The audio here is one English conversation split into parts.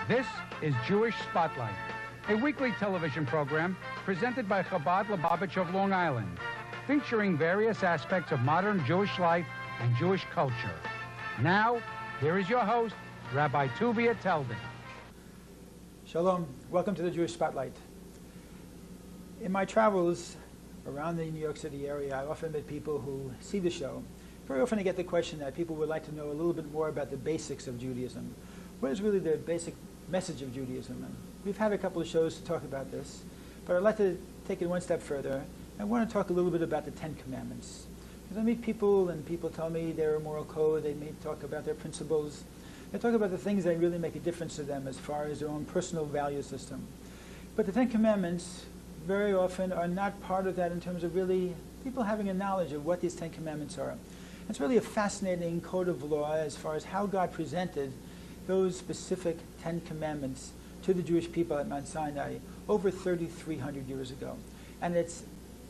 This is Jewish Spotlight, a weekly television program presented by Chabad Lubavitch of Long Island, featuring various aspects of modern Jewish life and Jewish culture. Now, here is your host, Rabbi Tuvia Teldin. Shalom. Welcome to the Jewish Spotlight. In my travels around the New York City area, I often meet people who see the show. Very often I get the question that people would like to know a little bit more about the basics of Judaism. What is really the basic message of Judaism? And we've had a couple of shows to talk about this, but I'd like to take it one step further. I want to talk a little bit about the Ten Commandments. Because I meet people and people tell me their moral code, they may talk about their principles, they talk about the things that really make a difference to them as far as their own personal value system. But the Ten Commandments very often are not part of that in terms of really people having a knowledge of what these Ten Commandments are. It's really a fascinating code of law as far as how God presented those specific Ten Commandments to the Jewish people at Mount Sinai over 3,300 years ago. And it's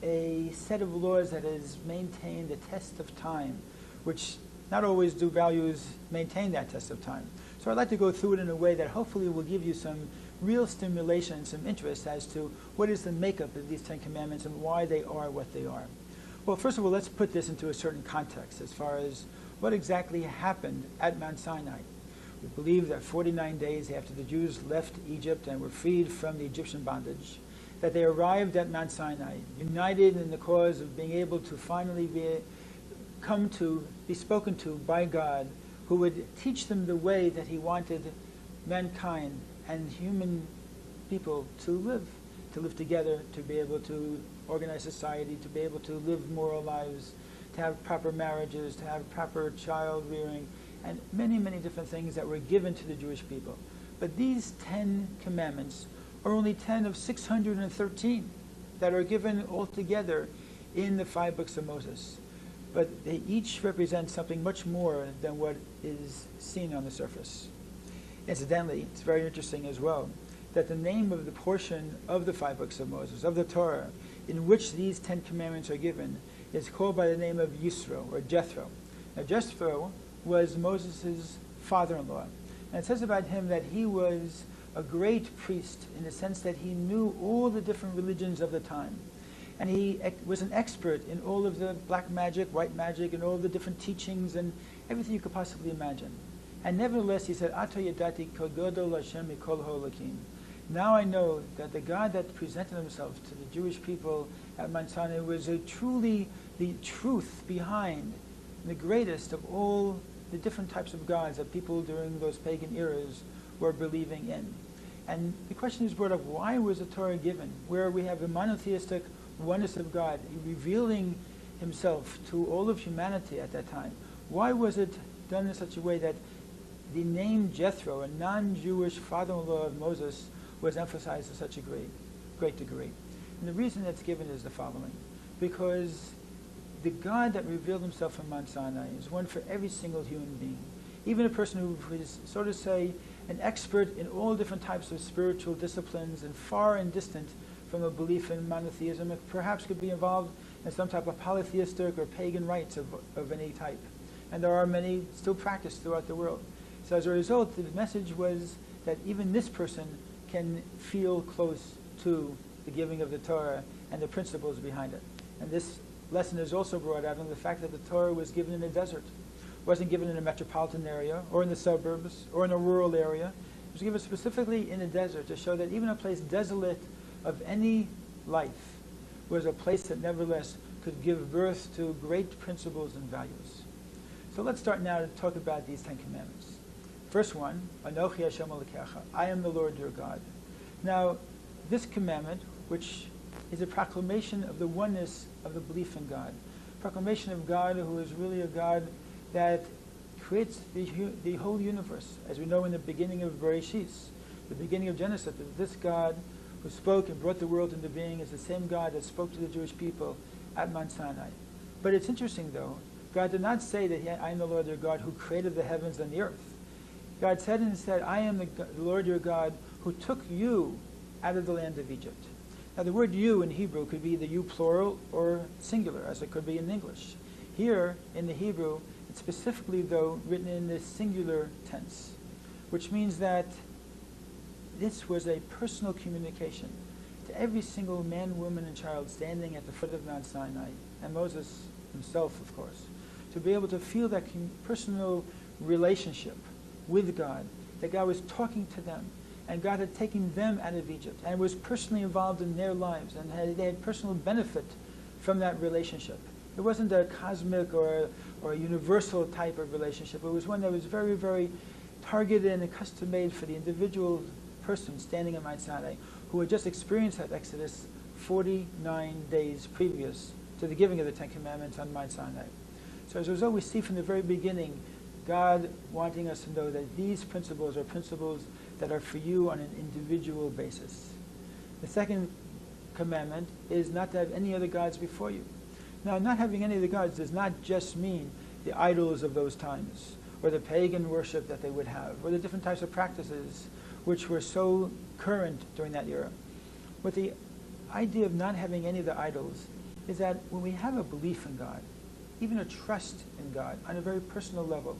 a set of laws that has maintained the test of time, which not always do values maintain that test of time. So I'd like to go through it in a way that hopefully will give you some real stimulation and some interest as to what is the makeup of these Ten Commandments and why they are what they are. Well, first of all, let's put this into a certain context as far as what exactly happened at Mount Sinai. We believe that 49 days after the Jews left Egypt and were freed from the Egyptian bondage, that they arrived at Mount Sinai, united in the cause of being able to finally be spoken to by God, who would teach them the way that he wanted mankind and human people to live together, to be able to organize society, to be able to live moral lives, to have proper marriages, to have proper child rearing, and many, many different things that were given to the Jewish people. But these 10 commandments are only 10 of 613 that are given altogether in the 5 books of Moses. But they each represent something much more than what is seen on the surface. Incidentally, it's very interesting as well that the name of the portion of the 5 books of Moses, of the Torah, in which these 10 commandments are given, is called by the name of Yisro, or Jethro. Now, Jethro was Moses' father-in-law. And it says about him that he was a great priest in the sense that he knew all the different religions of the time. And he was an expert in all of the black magic, white magic, and all the different teachings and everything you could possibly imagine. And nevertheless, he said, Ato yadati kol gadol Hashem mikol ha'olakim. Now I know that the God that presented himself to the Jewish people at Mount Sinai was truly the truth behind the greatest of all the different types of gods that people during those pagan eras were believing in. And the question is brought up, why was the Torah given? Where we have the monotheistic oneness of God revealing himself to all of humanity at that time. Why was it done in such a way that the name Jethro, a non-Jewish father-in-law of Moses, was emphasized to such a great degree? And the reason that's given is the following. Because the God that revealed himself in Mount Sinai is one for every single human being. Even a person who is, so to say, an expert in all different types of spiritual disciplines and far and distant from a belief in monotheism, it perhaps could be involved in some type of polytheistic or pagan rites of any type. And there are many still practiced throughout the world. So as a result, the message was that even this person can feel close to the giving of the Torah and the principles behind it. And this lesson is also brought out in the fact that the Torah was given in a desert. It wasn't given in a metropolitan area or in the suburbs or in a rural area. It was given specifically in a desert to show that even a place desolate of any life was a place that nevertheless could give birth to great principles and values. So let's start now to talk about these 10 commandments. First one, Anochi Hashem Elokecha, I am the Lord your God. Now, this commandment, which is a proclamation of the oneness of the belief in God, proclamation of God who is really a God that creates the whole universe, as we know in the beginning of Bereshit, the beginning of Genesis, that this God who spoke and brought the world into being is the same God that spoke to the Jewish people at Mount Sinai. But it's interesting, though, God did not say that I am the Lord your God who created the heavens and the earth. God said instead, I am the Lord your God who took you out of the land of Egypt. Now the word you in Hebrew could be the you plural or singular, as it could be in English. Here in the Hebrew, it's specifically, though, written in the singular tense, which means that this was a personal communication to every single man, woman, and child standing at the foot of Mount Sinai, and Moses himself, of course, to be able to feel that personal relationship with God, that God was talking to them, and God had taken them out of Egypt, and was personally involved in their lives, and they had personal benefit from that relationship. It wasn't a cosmic or a universal type of relationship. It was one that was very, very targeted and custom-made for the individual person standing on Mount Sinai, who had just experienced that Exodus 49 days previous to the giving of the Ten Commandments on Mount Sinai. So as a result, we see from the very beginning God wanting us to know that these principles are principles that are for you on an individual basis. The second commandment is not to have any other gods before you. Now, not having any of the gods does not just mean the idols of those times, or the pagan worship that they would have, or the different types of practices which were so current during that era. But the idea of not having any of the idols is that when we have a belief in God, even a trust in God on a very personal level,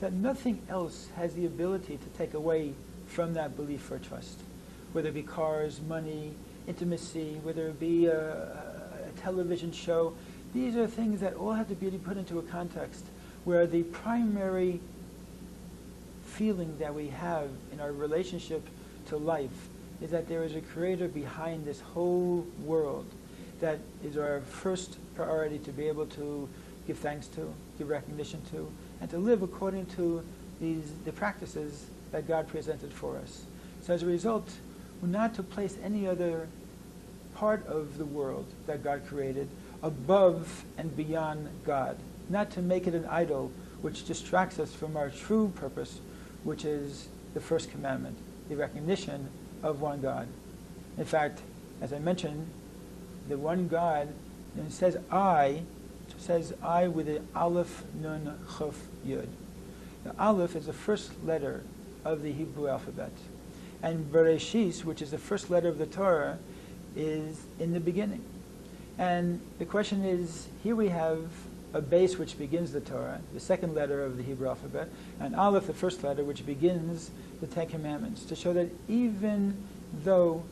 that nothing else has the ability to take away from that belief or trust, whether it be cars, money, intimacy, whether it be a television show. These are things that all have to be put into a context where the primary feeling that we have in our relationship to life is that there is a creator behind this whole world that is our first priority to be able to give thanks to, give recognition to, and to live according to the practices that God presented for us. So as a result, we're not to place any other part of the world that God created above and beyond God, not to make it an idol which distracts us from our true purpose, which is the first commandment, the recognition of one God. In fact, as I mentioned, the one God, and it says I with the Aleph, Nun, Chuf, Yud. The Aleph is the first letter of the Hebrew alphabet. And Bereshis, which is the first letter of the Torah, is in the beginning. And the question is, here we have a base which begins the Torah, the second letter of the Hebrew alphabet, and Aleph, the first letter, which begins the Ten Commandments, to show that even though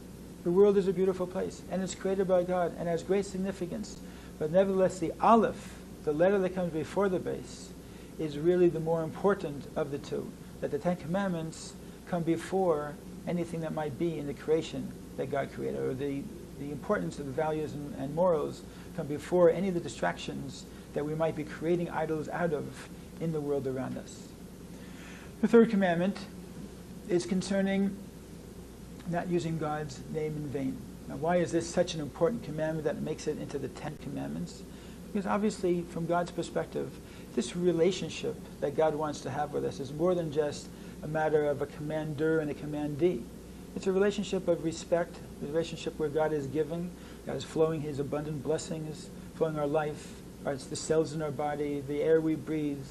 the world is a beautiful place, and it's created by God, and has great significance, but nevertheless the Aleph, the letter that comes before the base, is really the more important of the two, that the Ten Commandments come before anything that might be in the creation that God created, or the importance of the values and morals come before any of the distractions that we might be creating idols out of in the world around us. The third commandment is concerning not using God's name in vain. Now, why is this such an important commandment that makes it into the Ten Commandments? Because obviously, from God's perspective, this relationship that God wants to have with us is more than just a matter of a commander and a commandee. It's a relationship of respect, a relationship where God is giving, God is flowing His abundant blessings, flowing our life, it's the cells in our body, the air we breathe,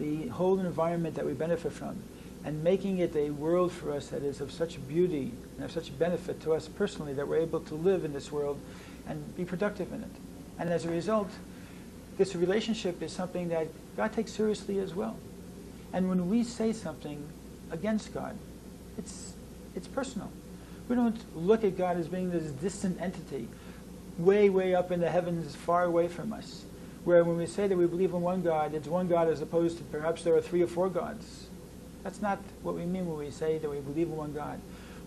the whole environment that we benefit from, and making it a world for us that is of such beauty and of such benefit to us personally that we're able to live in this world and be productive in it. And as a result, this relationship is something that God takes seriously as well. And when we say something against God, it's personal. We don't look at God as being this distant entity, way, way up in the heavens, far away from us. Where when we say that we believe in one God, it's one God as opposed to perhaps there are 3 or 4 gods. That's not what we mean when we say that we believe in one God.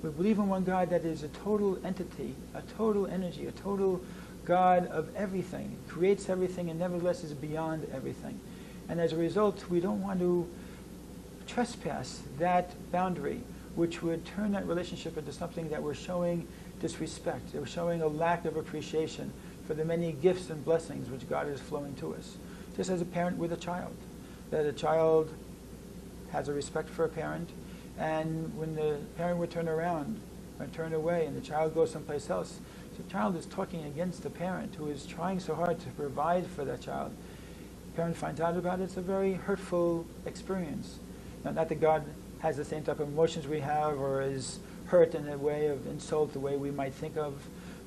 We believe in one God that is a total entity, a total energy, a total God of everything, creates everything and nevertheless is beyond everything. And as a result, we don't want to trespass that boundary, which would turn that relationship into something that we're showing disrespect, we're showing a lack of appreciation for the many gifts and blessings which God is flowing to us. Just as a parent with a child, that a child has a respect for a parent, and when the parent would turn around or turn away and the child goes someplace else, the child is talking against the parent who is trying so hard to provide for that child. The parent finds out about it, it's a very hurtful experience. Now, not that God has the same type of emotions we have or is hurt in a way of insult the way we might think of,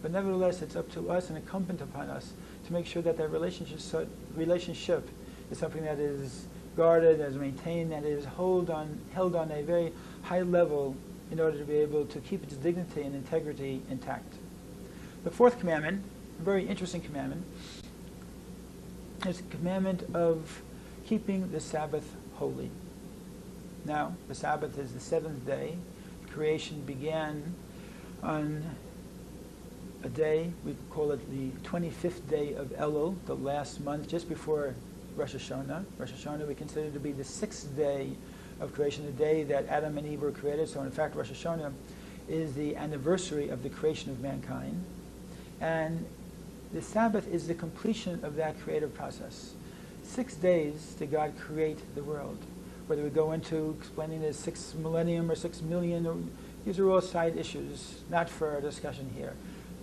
but nevertheless it's up to us and incumbent upon us to make sure that that relationship is something that is guarded, that is maintained, that is held on a very high level in order to be able to keep its dignity and integrity intact. The fourth commandment, a very interesting commandment, is the commandment of keeping the Sabbath holy. Now, the Sabbath is the seventh day. Creation began on a day, we call it the 25th day of Elul, the last month, just before Rosh Hashanah. Rosh Hashanah we consider to be the sixth day of creation, the day that Adam and Eve were created. So in fact, Rosh Hashanah is the anniversary of the creation of mankind. And the Sabbath is the completion of that creative process. 6 days did God create the world. Whether we go into explaining the 6 millennium or 6 million, these are all side issues, not for our discussion here.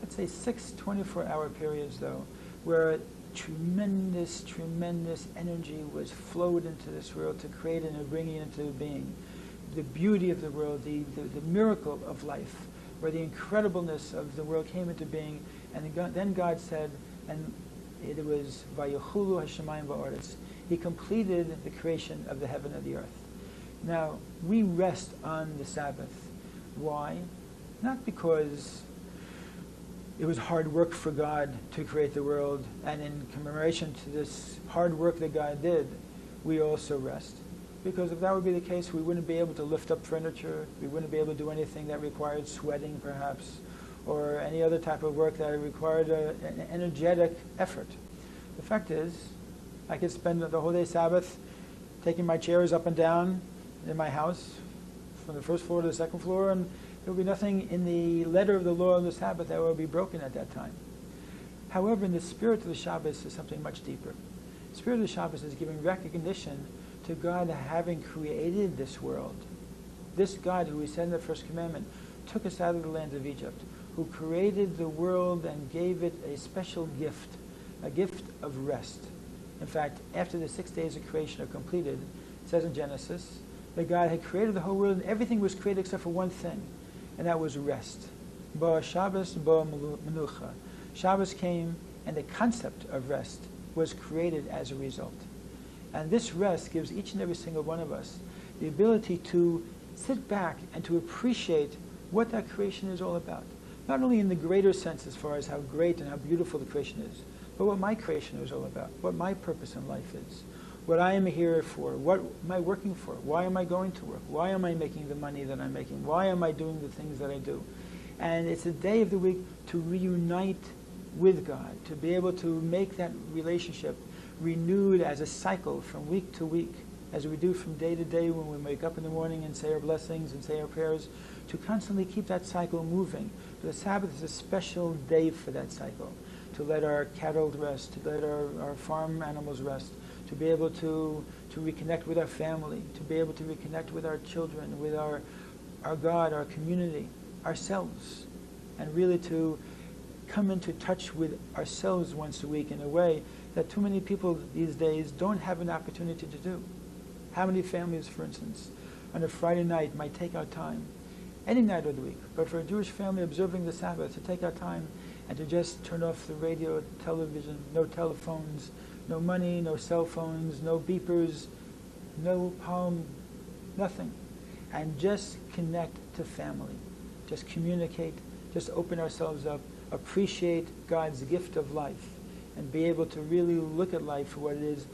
Let's say 6 24-hour periods, though, where tremendous, tremendous energy was flowed into this world to create it and bring it into being. The beauty of the world, the miracle of life, where the incredibleness of the world came into being, and then God said, and it was Vayechulu Hashemayim Va'aretz. He completed the creation of the heaven and the earth. Now, we rest on the Sabbath. Why? Not because it was hard work for God to create the world, and in commemoration to this hard work that God did, we also rest. Because if that would be the case, we wouldn't be able to lift up furniture, we wouldn't be able to do anything that required sweating, perhaps, or any other type of work that required an energetic effort. The fact is, I could spend the whole day Sabbath taking my chairs up and down in my house, from the first floor to the second floor, and there will be nothing in the letter of the law of the Sabbath that will be broken at that time. However, in the spirit of the Shabbos is something much deeper. The spirit of the Shabbos is giving recognition to God having created this world. This God, who we said in the first commandment, took us out of the land of Egypt, who created the world and gave it a special gift, a gift of rest. In fact, after the 6 days of creation are completed, it says in Genesis that God had created the whole world and everything was created except for one thing, and that was rest. Ba Shabbos, ba Menucha. Shabbos came, and the concept of rest was created as a result. And this rest gives each and every single one of us the ability to sit back and to appreciate what that creation is all about. Not only in the greater sense as far as how great and how beautiful the creation is, but what my creation is all about, what my purpose in life is, what I am here for, what am I working for, why am I going to work, why am I making the money that I'm making, why am I doing the things that I do. And it's a day of the week to reunite with God, to be able to make that relationship renewed as a cycle from week to week, as we do from day to day when we wake up in the morning and say our blessings and say our prayers, to constantly keep that cycle moving. But the Sabbath is a special day for that cycle, to let our cattle rest, to let our farm animals rest, to be able to reconnect with our family, to be able to reconnect with our children, with our God, our community, ourselves, and really to come into touch with ourselves once a week in a way that too many people these days don't have an opportunity to do. How many families, for instance, on a Friday night might take out time, any night of the week, but for a Jewish family observing the Sabbath, to take out time and to just turn off the radio, television, no telephones, no money, no cell phones, no beepers, no palm, nothing, and just connect to family, just communicate, just open ourselves up, appreciate God's gift of life, and be able to really look at life for what it is,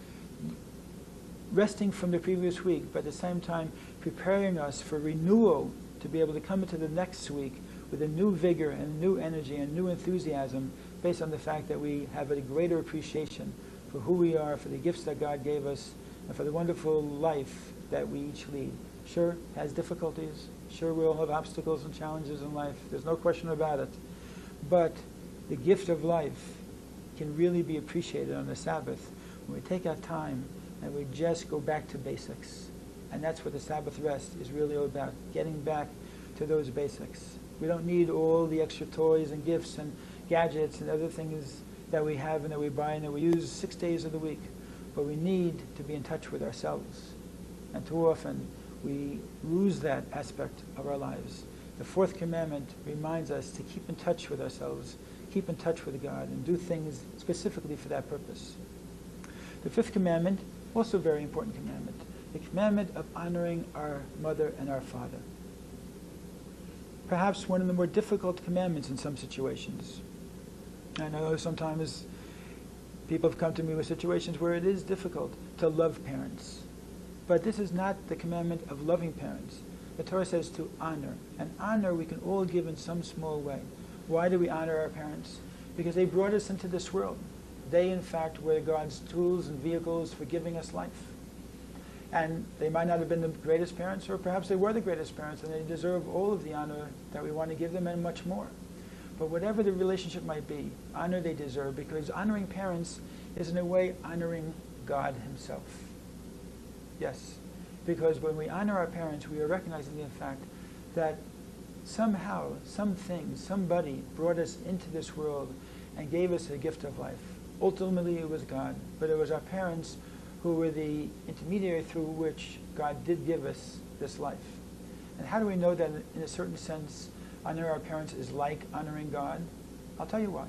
resting from the previous week, but at the same time preparing us for renewal to be able to come into the next week with a new vigor and new energy and new enthusiasm based on the fact that we have a greater appreciation for who we are, for the gifts that God gave us, and for the wonderful life that we each lead. Sure, it has difficulties. Sure, we all have obstacles and challenges in life. There's no question about it. But the gift of life can really be appreciated on the Sabbath when we take our time and we just go back to basics. And that's what the Sabbath rest is really all about, getting back to those basics. We don't need all the extra toys and gifts and gadgets and other things that we have and that we buy and that we use 6 days of the week. But we need to be in touch with ourselves. And too often we lose that aspect of our lives. The fourth commandment reminds us to keep in touch with ourselves, keep in touch with God, and do things specifically for that purpose. The fifth commandment, also a very important commandment, the commandment of honoring our mother and our father. perhaps one of the more difficult commandments in some situations. I know sometimes people have come to me with situations where it is difficult to love parents. But this is not the commandment of loving parents. The Torah says to honor. And honor we can all give in some small way. Why do we honor our parents? Because they brought us into this world. They, in fact, were God's tools and vehicles for giving us life. And they might not have been the greatest parents, or perhaps they were the greatest parents, and they deserve all of the honor that we want to give them and much more. But whatever the relationship might be, honor they deserve, because honoring parents is in a way honoring God himself. Yes, because when we honor our parents, we are recognizing the fact that somehow, something, somebody brought us into this world and gave us a gift of life. Ultimately, it was God, but it was our parents who were the intermediary through which God did give us this life. And how do we know that, in a certain sense, honoring our parents is like honoring God? I'll tell you why.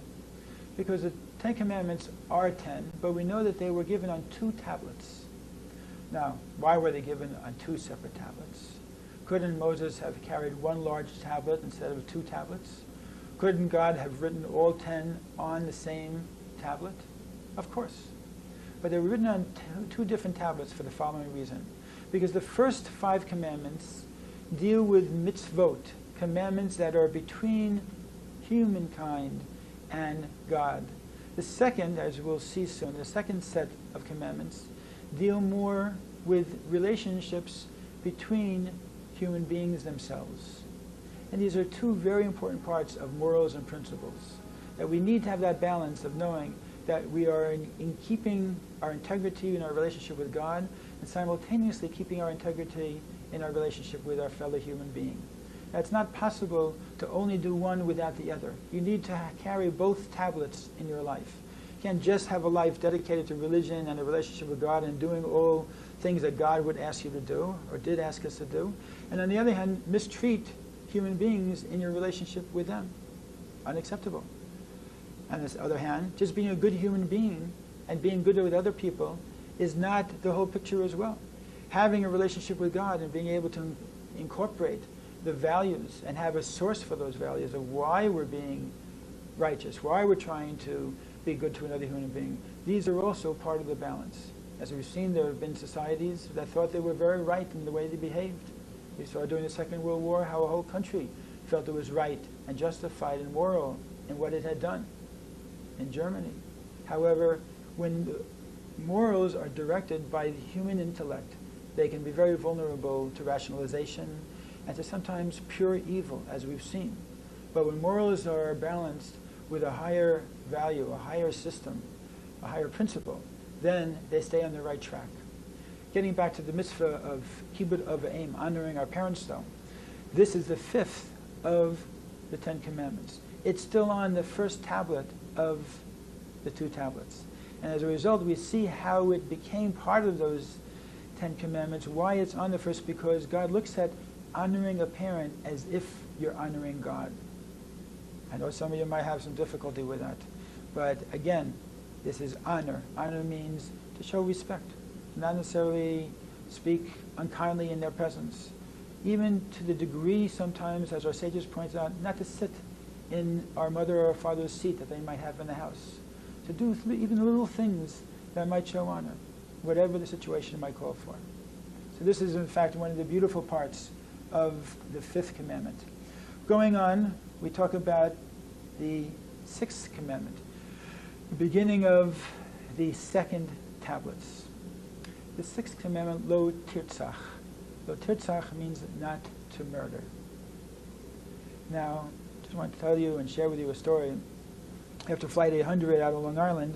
Because the Ten Commandments are 10, but we know that they were given on 2 tablets. Now, why were they given on 2 separate tablets? Couldn't Moses have carried 1 large tablet instead of 2 tablets? Couldn't God have written all 10 on the same tablet? Of course. But they were written on 2 different tablets for the following reason. Because the first 5 commandments deal with mitzvot, commandments that are between humankind and God. The second, as we'll see soon, the second set of commandments deal more with relationships between human beings themselves. And these are 2 very important parts of morals and principles, that we need to have that balance of knowing that we are in keeping our integrity in our relationship with God and simultaneously keeping our integrity in our relationship with our fellow human being. Now, it's not possible to only do one without the other. You need to carry both tablets in your life. You can't just have a life dedicated to religion and a relationship with God and doing all things that God would ask you to do or did ask us to do. And on the other hand, mistreat human beings in your relationship with them. Unacceptable. On the other hand, just being a good human being and being good with other people is not the whole picture as well. Having a relationship with God and being able to incorporate the values and have a source for those values of why we're being righteous, why we're trying to be good to another human being, these are also part of the balance. As we've seen, there have been societies that thought they were very right in the way they behaved. We saw during the Second World War how a whole country felt it was right and justified and moral in what it had done in Germany. However, when morals are directed by the human intellect, they can be very vulnerable to rationalization and to sometimes pure evil, as we've seen. But when morals are balanced with a higher value, a higher system, a higher principle, then they stay on the right track. Getting back to the mitzvah of kibbud av v'em, honoring our parents though, this is the 5th of the 10 Commandments. It's still on the first tablet of the 2 tablets. And as a result, we see how it became part of those 10 Commandments, why it's on the first, because God looks at honoring a parent as if you're honoring God. I know some of you might have some difficulty with that. But again, this is honor. Honor means to show respect, not necessarily speak unkindly in their presence. Even to the degree sometimes, as our sages point out, not to sit in our mother or father's seat that they might have in the house. To do even little things that might show honor, whatever the situation might call for. So this is, in fact, one of the beautiful parts of the 5th commandment. Going on, we talk about the 6th commandment, the beginning of the 2nd tablets. The 6th commandment, lo tirtzach. Lo tirtzach means not to murder. Now, I just want to tell you and share with you a story. After Flight 800 out of Long Island,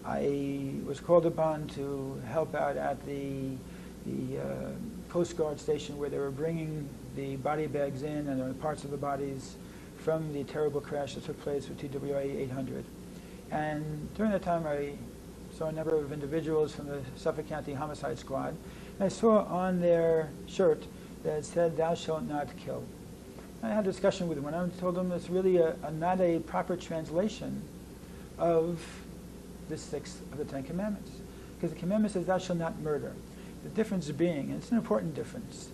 I was called upon to help out at the Coast Guard station where they were bringing the body bags in and the parts of the bodies from the terrible crash that took place with TWA 800. And during that time, I saw a number of individuals from the Suffolk County Homicide Squad. And I saw on their shirt that said, "Thou shalt not kill." I had a discussion with them and I told them it's really not a proper translation of the 6th of the 10 Commandments. Because the commandment says, "Thou shalt not murder." The difference being, and it's an important difference,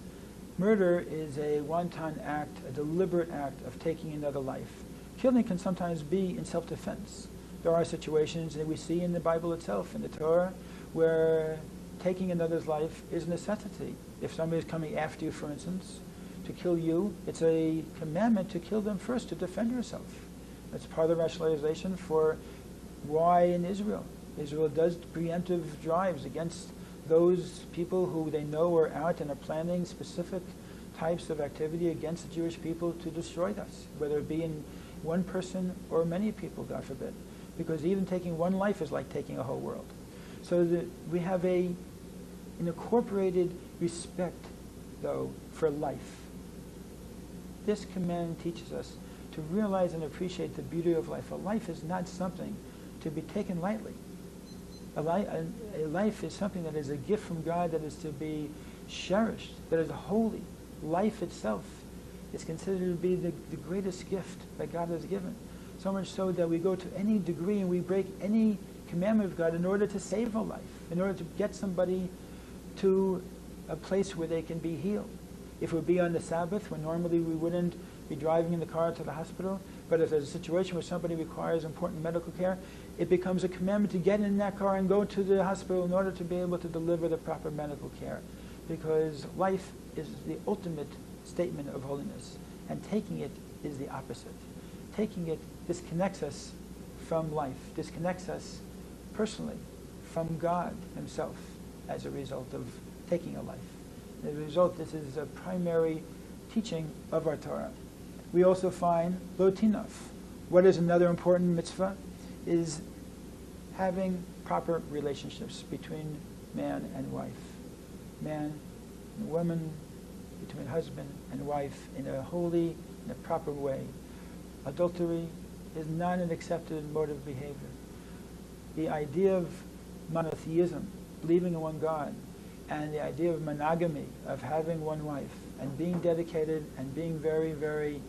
Murder is a wanton act, a deliberate act of taking another life. Killing can sometimes be in self-defense. There are situations that we see in the Bible itself, in the Torah, where taking another's life is a necessity. If somebody is coming after you, for instance, to kill you, it's a commandment to kill them first, to defend yourself. That's part of the rationalization for why in Israel does preemptive drives against those people who they know are out and are planning specific types of activity against the Jewish people to destroy us, whether it be in one person or many people, God forbid. Because even taking one life is like taking a whole world. So that we have an incorporated respect, though, for life. This command teaches us to realize and appreciate the beauty of life. A life is not something to be taken lightly. A life is something that is a gift from God that is to be cherished, that is holy. Life itself is considered to be the greatest gift that God has given. So much so that we go to any degree and we break any commandment of God in order to save a life, in order to get somebody to a place where they can be healed. If it would be on the Sabbath, when normally we wouldn't be driving in the car to the hospital, but if there's a situation where somebody requires important medical care, it becomes a commandment to get in that car and go to the hospital in order to be able to deliver the proper medical care. Because life is the ultimate statement of holiness, and taking it is the opposite. Taking it disconnects us from life, disconnects us personally from God himself as a result of taking a life. As a result, this is a primary teaching of our Torah. We also find lo tinaf. What is another important mitzvah? Is having proper relationships between man and wife. Man and woman, between husband and wife, in a holy, in a proper way. Adultery is not an accepted mode of behavior. The idea of monotheism, believing in one God, and the idea of monogamy, of having one wife, and being dedicated and being very, very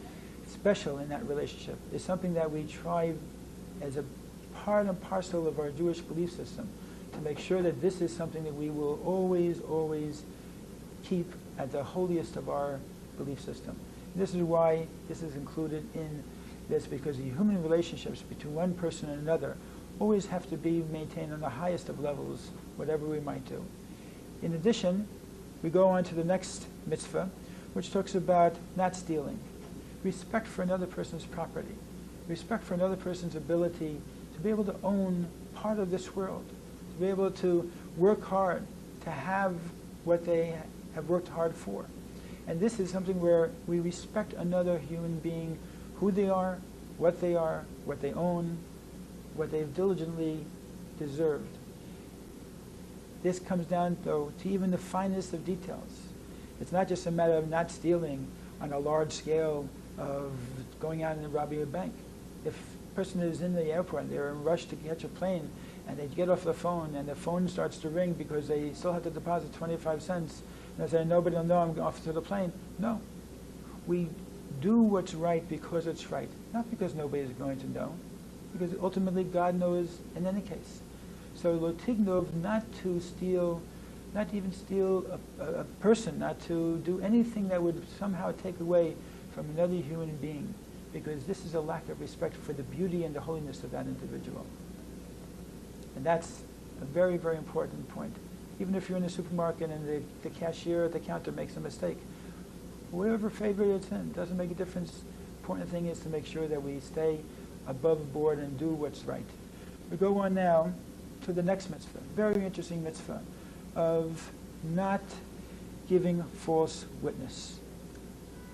special in that relationship, is something that we try as a part and parcel of our Jewish belief system to make sure that this is something that we will always, always keep at the holiest of our belief system. And this is why this is included in this, because the human relationships between one person and another always have to be maintained on the highest of levels, whatever we might do. In addition, we go on to the next mitzvah, which talks about not stealing. Respect for another person's property. Respect for another person's ability to be able to own part of this world, to be able to work hard, to have what they have worked hard for. And this is something where we respect another human being, who they are, what they own, what they've diligently deserved. This comes down, though, to even the finest of details. It's not just a matter of not stealing on a large scale of going out and robbing a bank. If a person is in the airport, they're in a rush to catch a plane, and they get off the phone, and the phone starts to ring because they still have to deposit 25 cents, and they say, nobody will know I'm off to the plane. No. We do what's right because it's right, not because nobody is going to know, because ultimately God knows in any case. So lo tignov, not to steal, not to even steal a person, not to do anything that would somehow take away from another human being, because this is a lack of respect for the beauty and the holiness of that individual. And that's a very, very important point. Even if you're in the supermarket and the cashier at the counter makes a mistake, whatever favor it's in, doesn't make a difference. The important thing is to make sure that we stay above board and do what's right. We go on now to the next mitzvah, very interesting mitzvah, of not giving false witness.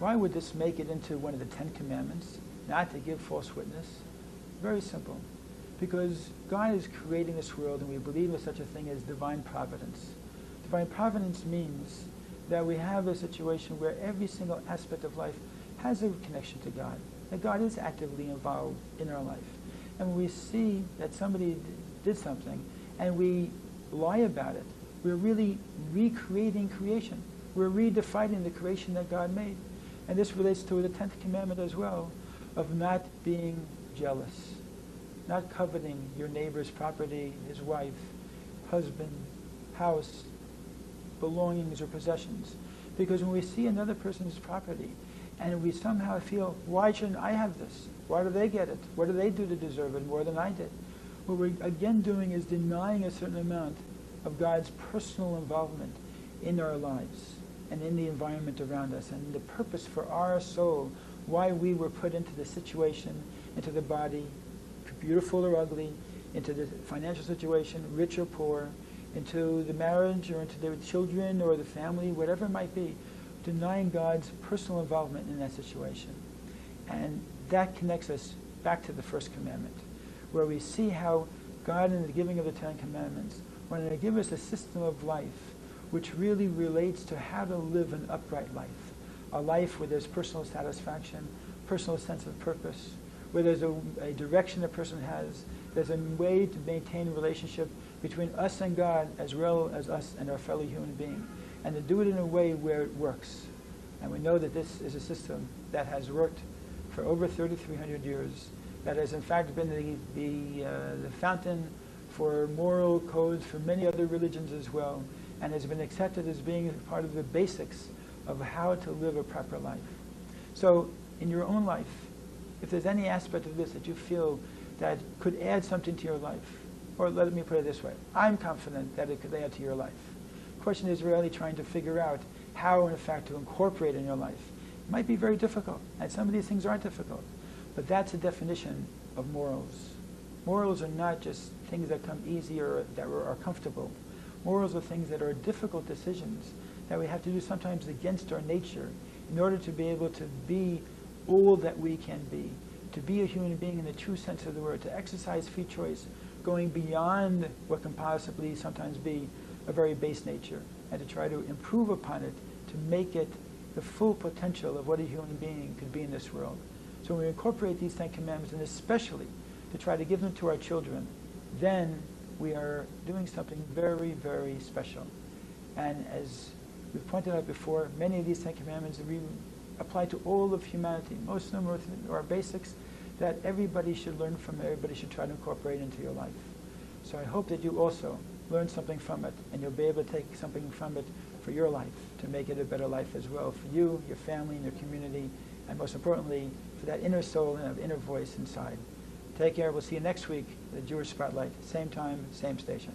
Why would this make it into one of the 10 commandments, not to give false witness? Very simple. Because God is creating this world, and we believe in such a thing as divine providence. Divine providence means that we have a situation where every single aspect of life has a connection to God, that God is actively involved in our life. And when we see that somebody did something and we lie about it, we're really recreating creation. We're redefining the creation that God made. And this relates to the 10th commandment as well, of not being jealous, not coveting your neighbor's property, his wife, husband, house, belongings or possessions. Because when we see another person's property and we somehow feel, why shouldn't I have this? Why do they get it? What do they do to deserve it more than I did? What we're again doing is denying a certain amount of God's personal involvement in our lives and in the environment around us, and the purpose for our soul, why we were put into the situation, into the body, beautiful or ugly, into the financial situation, rich or poor, into the marriage or into the children or the family, whatever it might be, denying God's personal involvement in that situation. And that connects us back to the first commandment, where we see how God, in the giving of the Ten Commandments, wanted to give us a system of life which really relates to how to live an upright life, a life where there's personal satisfaction, personal sense of purpose, where there's a direction a person has, there's a way to maintain a relationship between us and God as well as us and our fellow human being, and to do it in a way where it works. And we know that this is a system that has worked for over 3,300 years, that has in fact been the fountain for moral codes for many other religions as well, and has been accepted as being part of the basics of how to live a proper life. So in your own life, if there's any aspect of this that you feel that could add something to your life, or let me put it this way, I'm confident that it could add to your life. The question is really trying to figure out how, in fact, to incorporate in your life. It might be very difficult, and some of these things aren't difficult, but that's a definition of morals. Morals are not just things that come easy or that are comfortable. Morals are things that are difficult decisions that we have to do sometimes against our nature in order to be able to be all that we can be, to be a human being in the true sense of the word, to exercise free choice, going beyond what can possibly sometimes be a very base nature, and to try to improve upon it, to make it the full potential of what a human being could be in this world. So when we incorporate these Ten Commandments, and especially to try to give them to our children, then we are doing something very, very special. And as we've pointed out before, many of these Ten Commandments apply to all of humanity. Most of them are basics that everybody should learn from, everybody should try to incorporate into your life. So I hope that you also learn something from it, and you'll be able to take something from it for your life, to make it a better life as well for you, your family, and your community, and most importantly, for that inner soul and that inner voice inside. Take care. We'll see you next week at the Jewish Spotlight. Same time, same station.